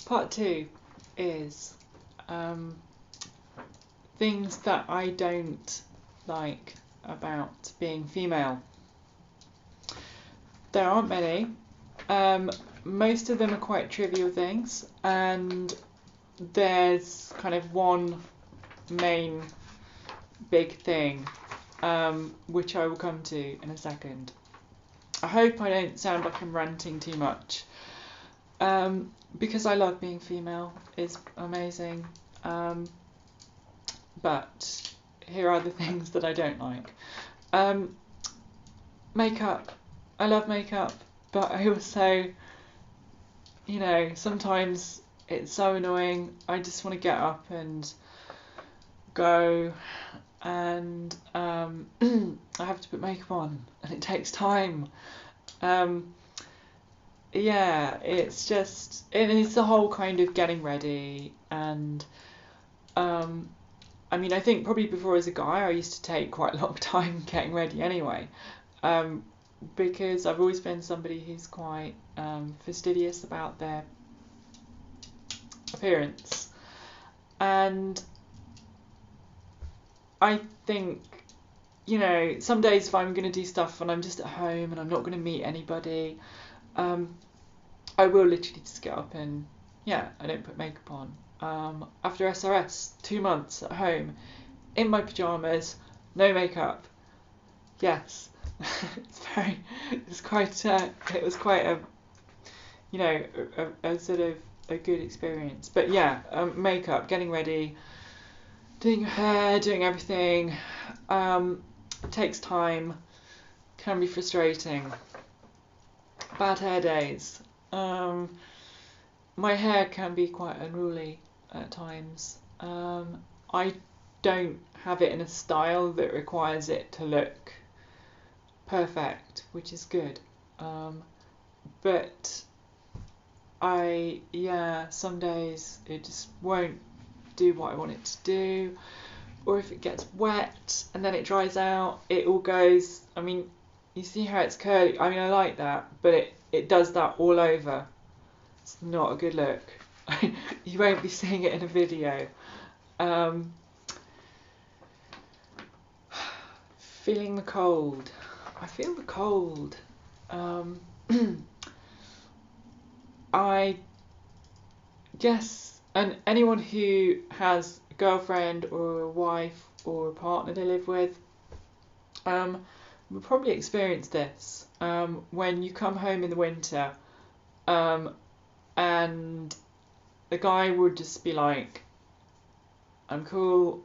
Part two is things that I don't like about being female. There aren't many. Most of them are quite trivial things, and there's kind of one main big thing, which I will come to in a second. I hope I don't sound like I'm ranting too much, because I love being female. It's amazing. But here are the things that I don't like. Makeup. I love makeup, but I also, sometimes it's so annoying. I just want to get up and go, and I have to put makeup on, and it takes time. It's just, it's the whole kind of getting ready, and I think probably before as a guy I used to take quite a long time getting ready anyway, because I've always been somebody who's quite fastidious about their appearance, and I think, some days if I'm going to do stuff and I'm just at home and I'm not going to meet anybody, I will literally just get up and I don't put makeup on. After SRS, 2 months at home, in my pyjamas, no makeup. Yes, it was quite a sort of a good experience. But makeup, getting ready, doing your hair, doing everything, takes time, can be frustrating. Bad hair days. My hair can be quite unruly at times. I don't have it in a style that requires it to look perfect, which is good. But some days it just won't do what I want it to do, or if it gets wet and then it dries out, it all goes. You see how it's curly? I like that, but it does that all over. It's not a good look. You won't be seeing it in a video. Feeling the cold. I feel the cold. I guess, and anyone who has a girlfriend or a wife or a partner they live with, will probably experience this. When you come home in the winter, and the guy would just be like, I'm cool,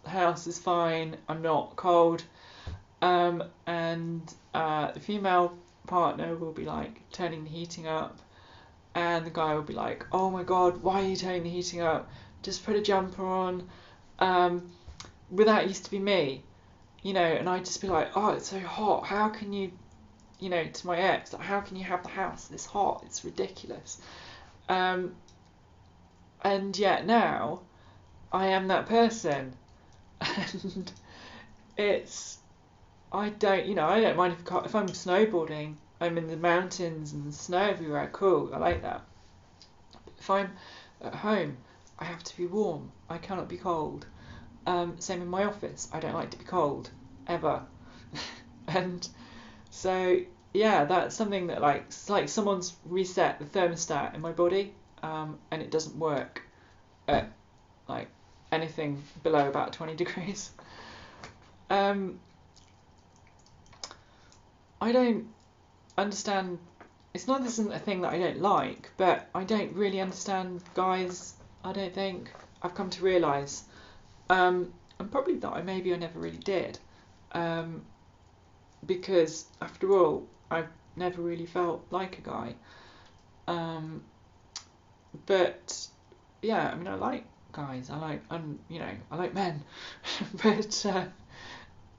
the house is fine, I'm not cold, and the female partner will be like turning the heating up, and the guy will be like, oh my god, why are you turning the heating up, just put a jumper on. That used to be me, and I'd just be like, oh, it's so hot, how can you, to my ex, like, how can you have the house this hot, it's ridiculous. And yet now I am that person, and I don't mind if I'm snowboarding, I'm in the mountains and the snow everywhere, cool, I like that. But if I'm at home, I have to be warm, I cannot be cold. Same in my office, I don't like to be cold, ever. And so that's something that it's like someone's reset the thermostat in my body, and it doesn't work at like anything below about 20 degrees. I don't understand. It's not this isn't a thing that I don't like, but I don't really understand guys. I don't think I've come to realise, and probably that I never really did, because after all, I've never really felt like a guy. But I like guys. I like men, but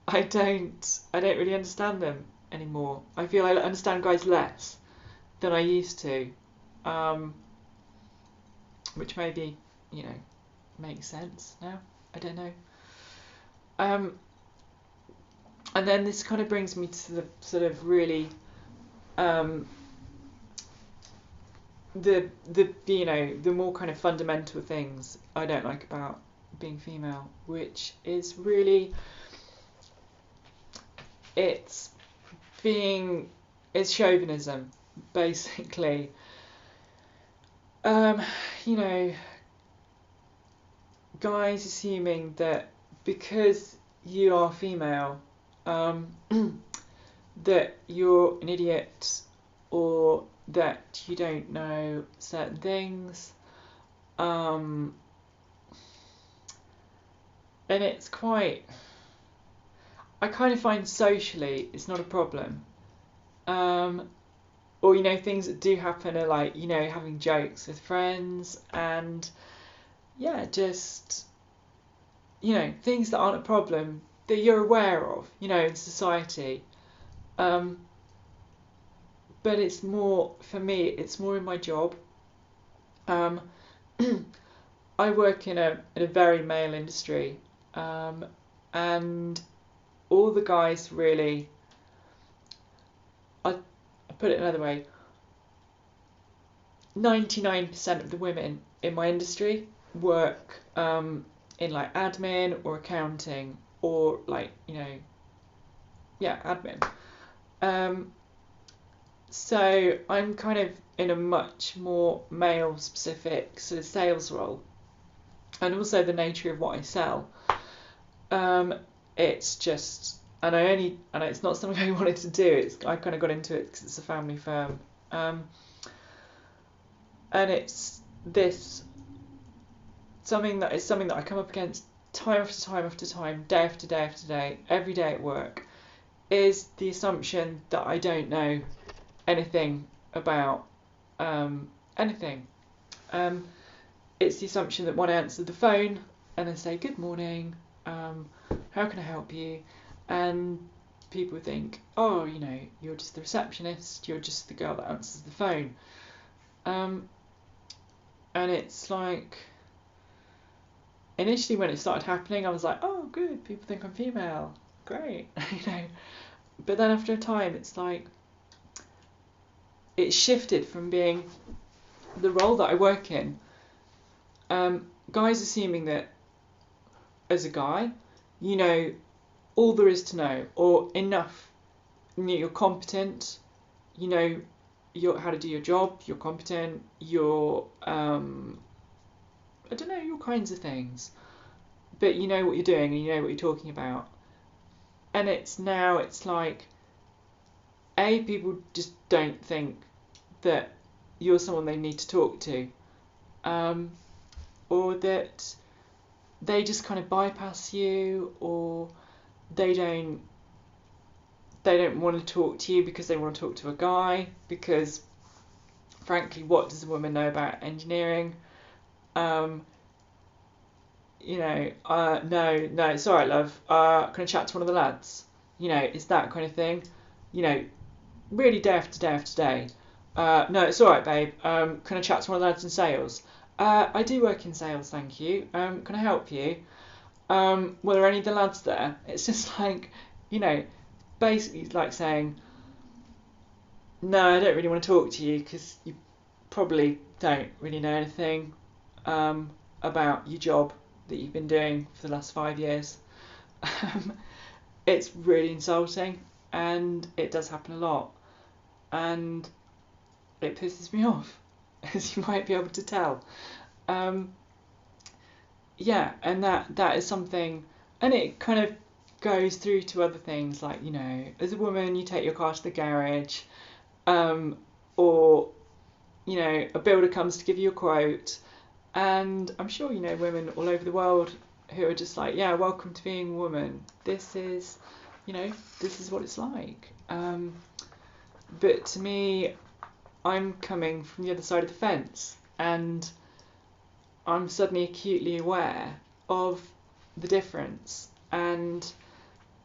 I don't really understand them anymore. I feel I understand guys less than I used to, which maybe makes sense now. I don't know. And then this kind of brings me to the sort of really the more kind of fundamental things I don't like about being female, which is really it's chauvinism, basically. You know, guys assuming that because you are female, that you're an idiot or that you don't know certain things. And it's quite, I kind of find socially it's not a problem. Or, things that do happen are like, having jokes with friends and, yeah, just, things that aren't a problem that you're aware of, in society. But it's more, for me, it's more in my job. I work in a very male industry, and all the guys really, I put it another way, 99% of the women in my industry work in like admin or accounting or like, admin. So I'm kind of in a much more male specific sort of sales role, and also the nature of what I sell. It's just, and it's not something I wanted to do. I kind of got into it because it's a family firm, and it's something that I come up against time after time after time, day after day after day, every day at work, is the assumption that I don't know anything about anything. It's the assumption that when I answer the phone and I say good morning, how can I help you, and people think, oh, you're just the receptionist, you're just the girl that answers the phone, and it's like, initially when it started happening I was like, oh good, people think I'm female, great. But then after a time it's like it shifted from being the role that I work in, guys assuming that as a guy you know all there is to know or enough, you're competent, you know how to do your job, you're competent, you're I don't know, all kinds of things, but you know what you're doing and you know what you're talking about. And it's like, people just don't think that you're someone they need to talk to, or that they just kind of bypass you, or they don't want to talk to you because they want to talk to a guy, because frankly, what does a woman know about engineering? No, it's alright, love. Can I chat to one of the lads? It's that kind of thing. Really day after day after day. No, it's alright, babe. Can I chat to one of the lads in sales? I do work in sales, thank you. Can I help you? Were there any of the lads there? It's just like, basically it's like saying, no, I don't really want to talk to you because you probably don't really know anything about your job that you've been doing for the last 5 years. It's really insulting, and it does happen a lot, and it pisses me off, as you might be able to tell. And that is something, and it kind of goes through to other things, like, as a woman you take your car to the garage, or a builder comes to give you a quote, and I'm sure women all over the world who are just like, yeah, welcome to being a woman, this is what it's like. But to me, I'm coming from the other side of the fence, and I'm suddenly acutely aware of the difference, and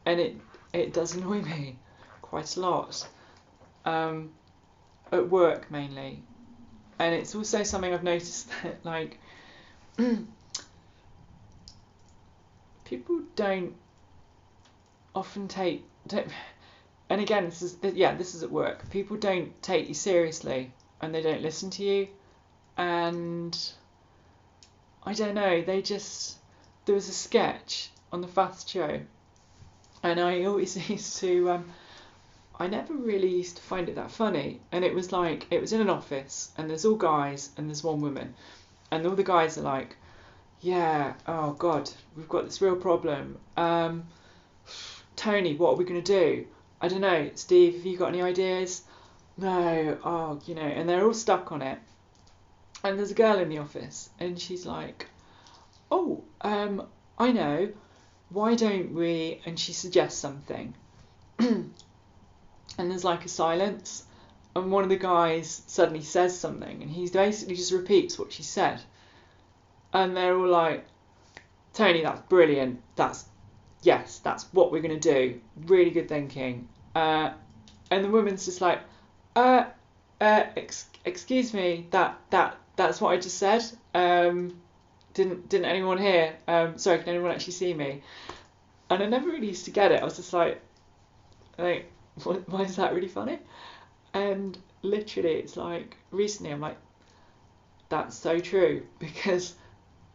it does annoy me quite a lot, at work mainly. And it's also something I've noticed that, like, people don't often and again, this is at work, people don't take you seriously and they don't listen to you. and I don't know, there was a sketch on the Fast Show, and I always used to, I never really used to find it that funny, and it was in an office, and there's all guys, and there's one woman, and all the guys are like, yeah, oh God, we've got this real problem. Tony, what are we going to do? I don't know. Steve, have you got any ideas? No, oh, and they're all stuck on it. And there's a girl in the office, and she's like, oh, I know, why don't we, and she suggests something. And there's like a silence, and one of the guys suddenly says something, and he basically just repeats what she said. And they're all like, Tony, that's brilliant. That's what we're going to do. Really good thinking. And the woman's just like, excuse me, that's what I just said. Didn't anyone hear? Sorry, can anyone actually see me? And I never really used to get it. I was just like, why is that really funny? And literally, it's like, recently I'm like, that's so true, because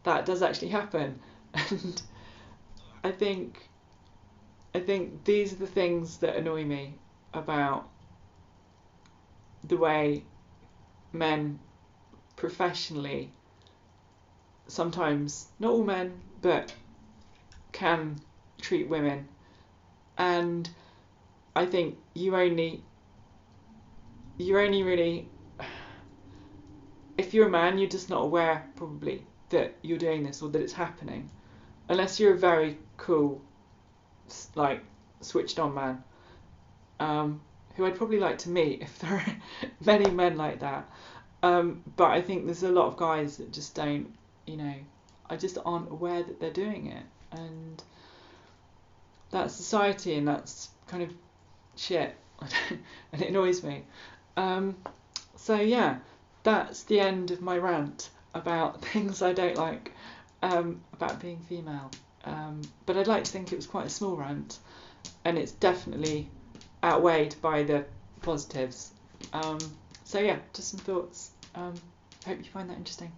that does actually happen. And I think these are the things that annoy me about the way men professionally, sometimes, not all men, but can treat women. And I think you only really, if you're a man, you're just not aware probably that you're doing this or that it's happening, unless you're a very cool, like, switched on man, who I'd probably like to meet if there are many men like that. But I think there's a lot of guys that just don't, I just aren't aware that they're doing it, and that's society, and that's kind of shit, and it annoys me. So yeah, that's the end of my rant about things I don't like about being female. But I'd like to think it was quite a small rant, and it's definitely outweighed by the positives. So yeah, just some thoughts. Hope you find that interesting.